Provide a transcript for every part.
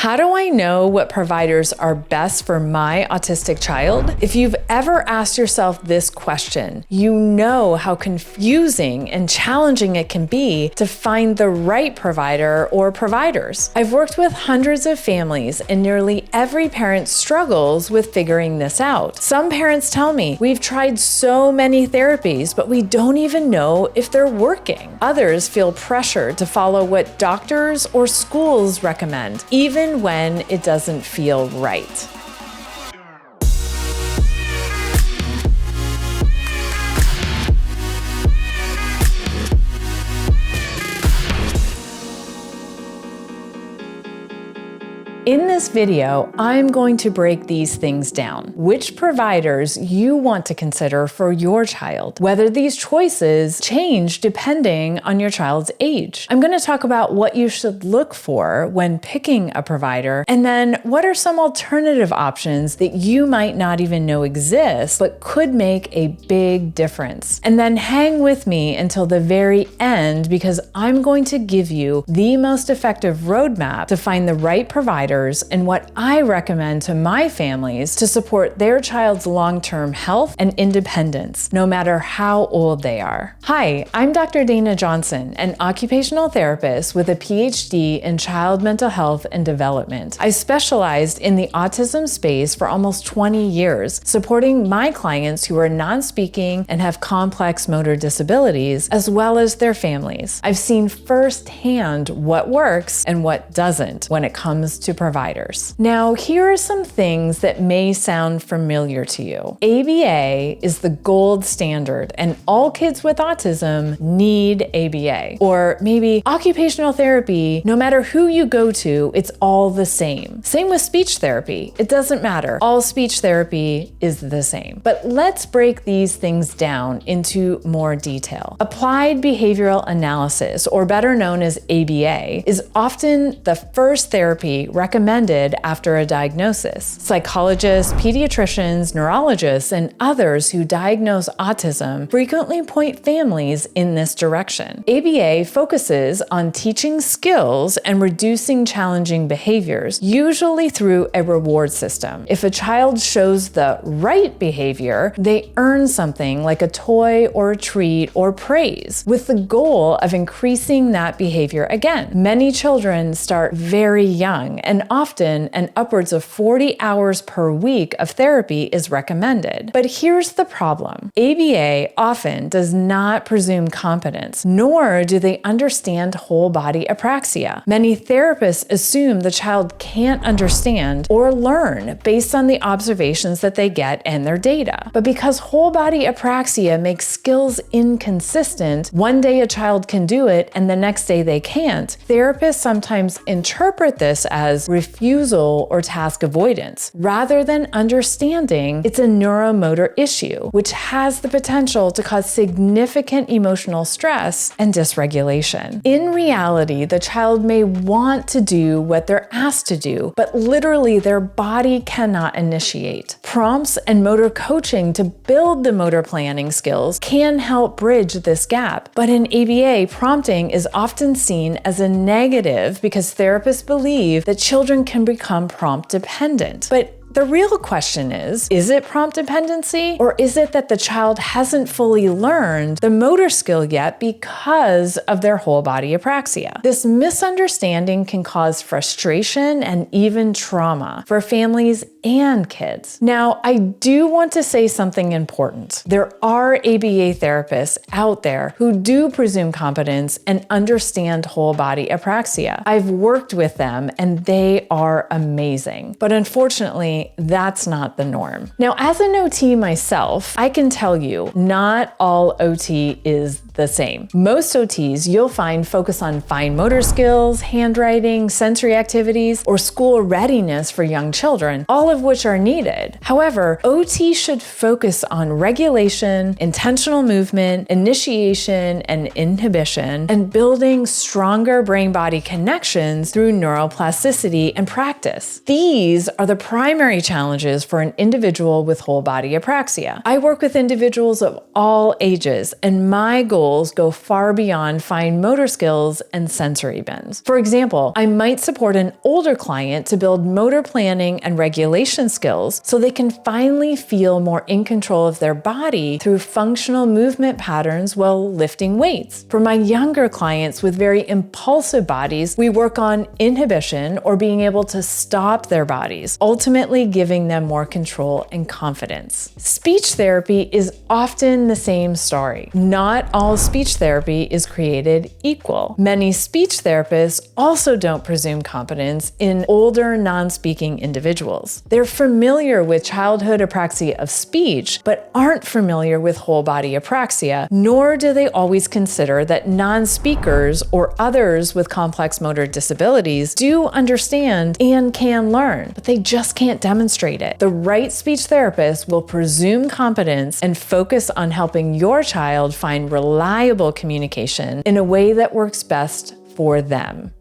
How do I know what providers are best for my autistic child? If you've ever asked yourself this question, you know how confusing and challenging it can be to find the right provider or providers. I've worked with hundreds of families, and nearly every parent struggles with figuring this out. Some parents tell me, we've tried so many therapies, but we don't even know if they're working. Others feel pressured to follow what doctors or schools recommend, even when it doesn't feel right. In this video, I'm going to break these things down. Which providers you want to consider for your child, whether these choices change depending on your child's age. I'm going to talk about what you should look for when picking a provider, and then what are some alternative options that you might not even know exist, but could make a big difference. And then hang with me until the very end, because I'm going to give you the most effective roadmap to find the right provider and what I recommend to my families to support their child's long-term health and independence, no matter how old they are. Hi, I'm Dr. Dana Johnson, an occupational therapist with a PhD in child mental health and development. I specialized in the autism space for almost 20 years, supporting my clients who are non-speaking and have complex motor disabilities, as well as their families. I've seen firsthand what works and what doesn't when it comes to providers. Now, here are some things that may sound familiar to you. ABA is the gold standard, and all kids with autism need ABA. Or maybe occupational therapy, no matter who you go to, it's all the same. Same with speech therapy. It doesn't matter. All speech therapy is the same. But let's break these things down into more detail. Applied behavioral analysis, or better known as ABA, is often the first therapy recommended after a diagnosis. Psychologists, pediatricians, neurologists, and others who diagnose autism frequently point families in this direction. ABA focuses on teaching skills and reducing challenging behaviors, usually through a reward system. If a child shows the right behavior, they earn something like a toy or a treat or praise, with the goal of increasing that behavior again. Many children start very young, and often upwards of 40 hours per week of therapy is recommended. But here's the problem. ABA often does not presume competence, nor do they understand whole body apraxia. Many therapists assume the child can't understand or learn based on the observations that they get and their data. But because whole body apraxia makes skills inconsistent, one day a child can do it and the next day they can't, therapists sometimes interpret this as refusal or task avoidance, rather than understanding it's a neuromotor issue, which has the potential to cause significant emotional stress and dysregulation. In reality, the child may want to do what they're asked to do, but literally their body cannot initiate. Prompts and motor coaching to build the motor planning skills can help bridge this gap, but in ABA, prompting is often seen as a negative because therapists believe that children can become prompt dependent. But the real question is it prompt dependency, or is it that the child hasn't fully learned the motor skill yet because of their whole body apraxia? This misunderstanding can cause frustration and even trauma for families and kids. Now, I do want to say something important. There are ABA therapists out there who do presume competence and understand whole body apraxia. I've worked with them and they are amazing. But unfortunately, that's not the norm. Now, as an OT myself, I can tell you, not all OT is the same. Most OTs you'll find focus on fine motor skills, handwriting, sensory activities, or school readiness for young children, all of which are needed. However, OT should focus on regulation, intentional movement, initiation and inhibition, and building stronger brain-body connections through neuroplasticity and practice. These are the primary challenges for an individual with whole body apraxia. I work with individuals of all ages, and my goals go far beyond fine motor skills and sensory bends. For example, I might support an older client to build motor planning and regulation skills so they can finally feel more in control of their body through functional movement patterns while lifting weights. For my younger clients with very impulsive bodies, we work on inhibition or being able to stop their bodies, ultimately giving them more control and confidence. Speech therapy is often the same story. Not all speech therapy is created equal. Many speech therapists also don't presume competence in older non-speaking individuals. They're familiar with childhood apraxia of speech, but aren't familiar with whole body apraxia, nor do they always consider that non-speakers or others with complex motor disabilities do understand and can learn, but they just can't demonstrate it. The right speech therapist will presume competence and focus on helping your child find reliable communication in a way that works best for them.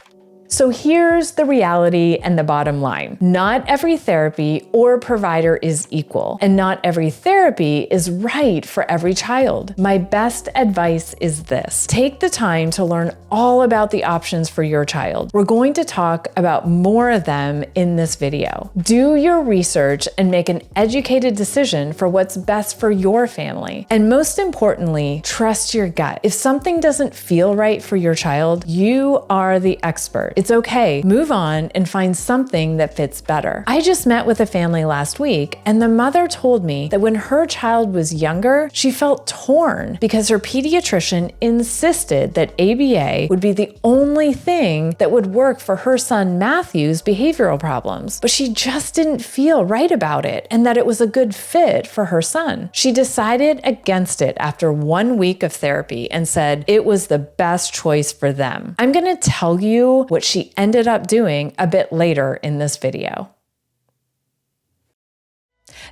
So here's the reality and the bottom line. Not every therapy or provider is equal, and not every therapy is right for every child. My best advice is this: take the time to learn all about the options for your child. We're going to talk about more of them in this video. Do your research and make an educated decision for what's best for your family. And most importantly, trust your gut. If something doesn't feel right for your child, you are the expert. It's okay. Move on and find something that fits better. I just met with a family last week, and the mother told me that when her child was younger, she felt torn because her pediatrician insisted that ABA would be the only thing that would work for her son Matthew's behavioral problems. But she just didn't feel right about it and that it was a good fit for her son. She decided against it after 1 week of therapy and said it was the best choice for them. I'm going to tell you what she ended up doing a bit later in this video.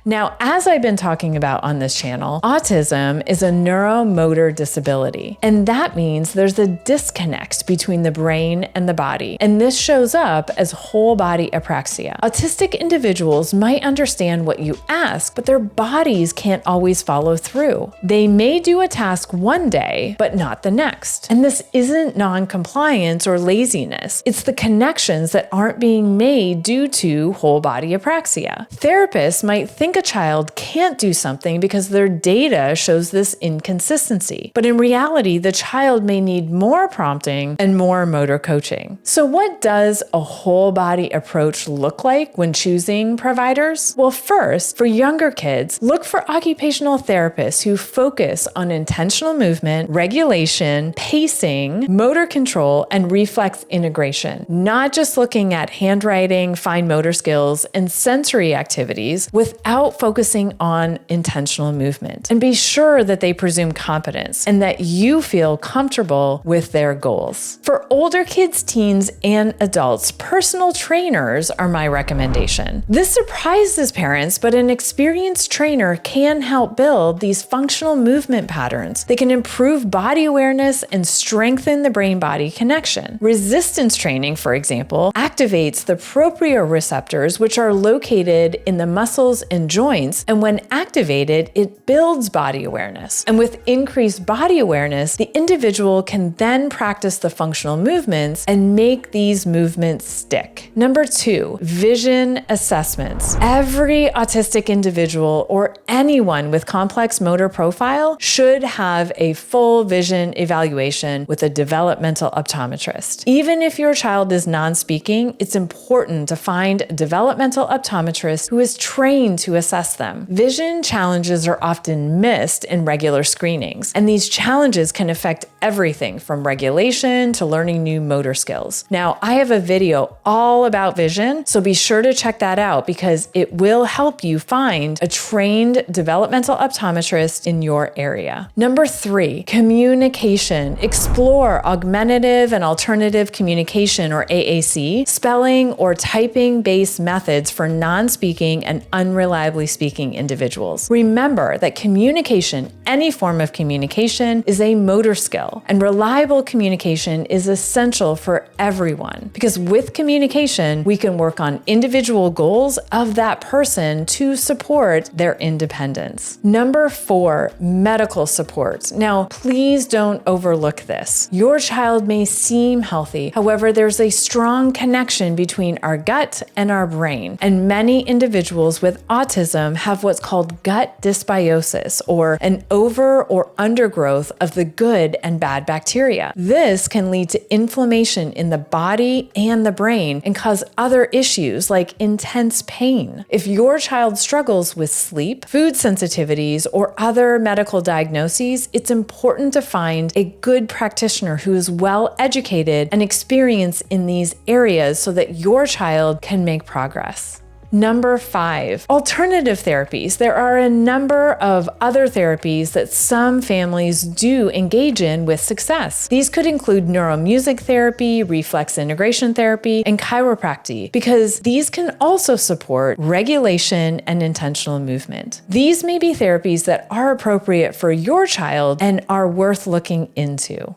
Now, as I've been talking about on this channel, autism is a neuromotor disability, and that means there's a disconnect between the brain and the body, and this shows up as whole body apraxia. Autistic individuals might understand what you ask, but their bodies can't always follow through. They may do a task one day, but not the next. And this isn't non-compliance or laziness. It's the connections that aren't being made due to whole body apraxia. Therapists might think a child can't do something because their data shows this inconsistency. But in reality, the child may need more prompting and more motor coaching. So what does a whole body approach look like when choosing providers? Well, first, for younger kids, look for occupational therapists who focus on intentional movement, regulation, pacing, motor control, and reflex integration, not just looking at handwriting, fine motor skills, and sensory activities without focusing on intentional movement. And be sure that they presume competence and that you feel comfortable with their goals. For older kids, teens, and adults, personal trainers are my recommendation. This surprises parents, but an experienced trainer can help build these functional movement patterns. They can improve body awareness and strengthen the brain-body connection. Resistance training, for example, activates the proprioceptors, which are located in the muscles and joints, and when activated, it builds body awareness. And with increased body awareness, the individual can then practice the functional movements and make these movements stick. Number 2, vision assessments. Every autistic individual or anyone with complex motor profile should have a full vision evaluation with a developmental optometrist. Even if your child is non-speaking, it's important to find a developmental optometrist who is trained to assess them. Vision challenges are often missed in regular screenings, and these challenges can affect everything from regulation to learning new motor skills. Now, I have a video all about vision, so be sure to check that out because it will help you find a trained developmental optometrist in your area. Number 3, communication. Explore augmentative and alternative communication, or AAC, spelling or typing-based methods for non-speaking and unreliably speaking individuals. Remember that communication, any form of communication, is a motor skill, and reliable communication is essential for everyone because with communication, we can work on individual goals of that person to support their independence. Number 4, medical support. Now, please don't overlook this. Your child may seem healthy. However, there's a strong connection between our gut and our brain, and many individuals with autism have what's called gut dysbiosis, or an over or undergrowth of the good and bad bacteria. This can lead to inflammation in the body and the brain and cause other issues like intense pain. If your child struggles with sleep, food sensitivities, or other medical diagnoses, it's important to find a good practitioner who is well educated and experienced in these areas so that your child can make progress. Number 5, alternative therapies. There are a number of other therapies that some families do engage in with success. These could include neuromusic therapy, reflex integration therapy, and chiropractic, because these can also support regulation and intentional movement. These may be therapies that are appropriate for your child and are worth looking into.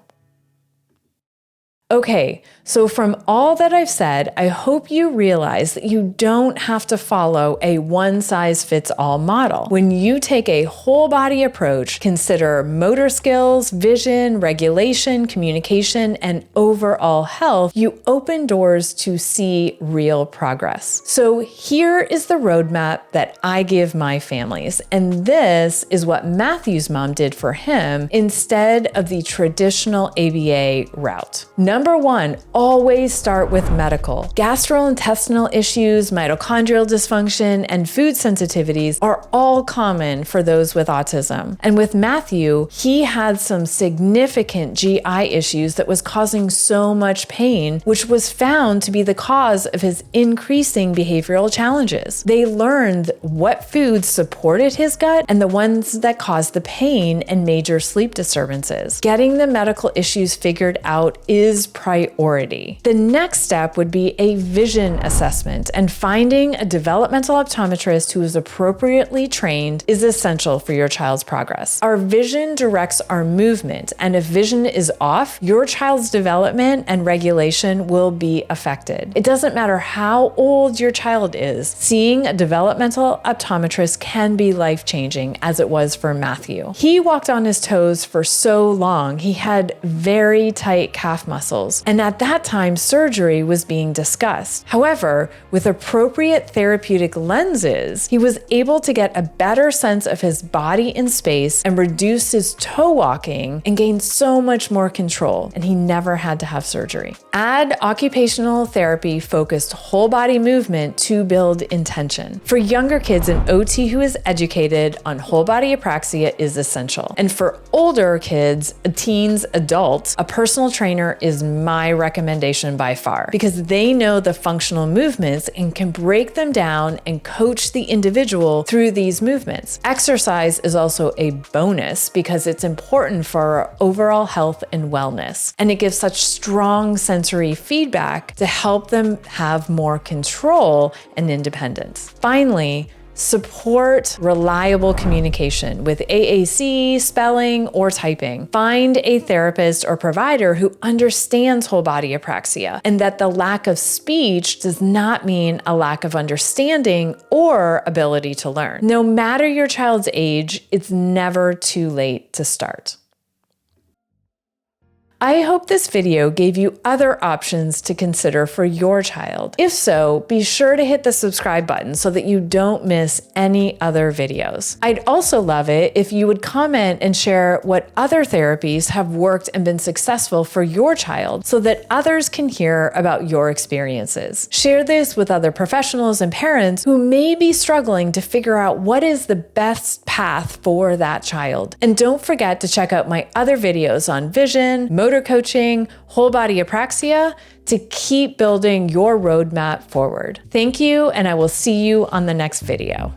Okay, so from all that I've said, I hope you realize that you don't have to follow a one-size-fits-all model. When you take a whole body approach, consider motor skills, vision, regulation, communication, and overall health, you open doors to see real progress. So here is the roadmap that I give my families, and this is what Matthew's mom did for him instead of the traditional ABA route. Number 1, always start with medical. Gastrointestinal issues, mitochondrial dysfunction, and food sensitivities are all common for those with autism. And with Matthew, he had some significant GI issues that was causing so much pain, which was found to be the cause of his increasing behavioral challenges. They learned what foods supported his gut and the ones that caused the pain and major sleep disturbances. Getting the medical issues figured out is priority. The next step would be a vision assessment, and finding a developmental optometrist who is appropriately trained is essential for your child's progress. Our vision directs our movement, and if vision is off, your child's development and regulation will be affected. It doesn't matter how old your child is, seeing a developmental optometrist can be life-changing, as it was for Matthew. He walked on his toes for so long, he had very tight calf muscles, and at that time, surgery was being discussed. However, with appropriate therapeutic lenses, he was able to get a better sense of his body in space and reduce his toe walking and gain so much more control, and he never had to have surgery. Add occupational therapy focused whole body movement to build intention. For younger kids, an OT who is educated on whole body apraxia is essential. And for older kids, teens, adults, a personal trainer is my recommendation by far because they know the functional movements and can break them down and coach the individual through these movements. Exercise is also a bonus because it's important for our overall health and wellness, and it gives such strong sensory feedback to help them have more control and independence. Finally, support reliable communication with AAC, spelling, or typing. Find a therapist or provider who understands whole body apraxia, and that the lack of speech does not mean a lack of understanding or ability to learn. No matter your child's age, it's never too late to start. I hope this video gave you other options to consider for your child. If so, be sure to hit the subscribe button so that you don't miss any other videos. I'd also love it if you would comment and share what other therapies have worked and been successful for your child so that others can hear about your experiences. Share this with other professionals and parents who may be struggling to figure out what is the best path for that child. And don't forget to check out my other videos on vision, motor coaching, whole body apraxia to keep building your roadmap forward. Thank you, and I will see you on the next video.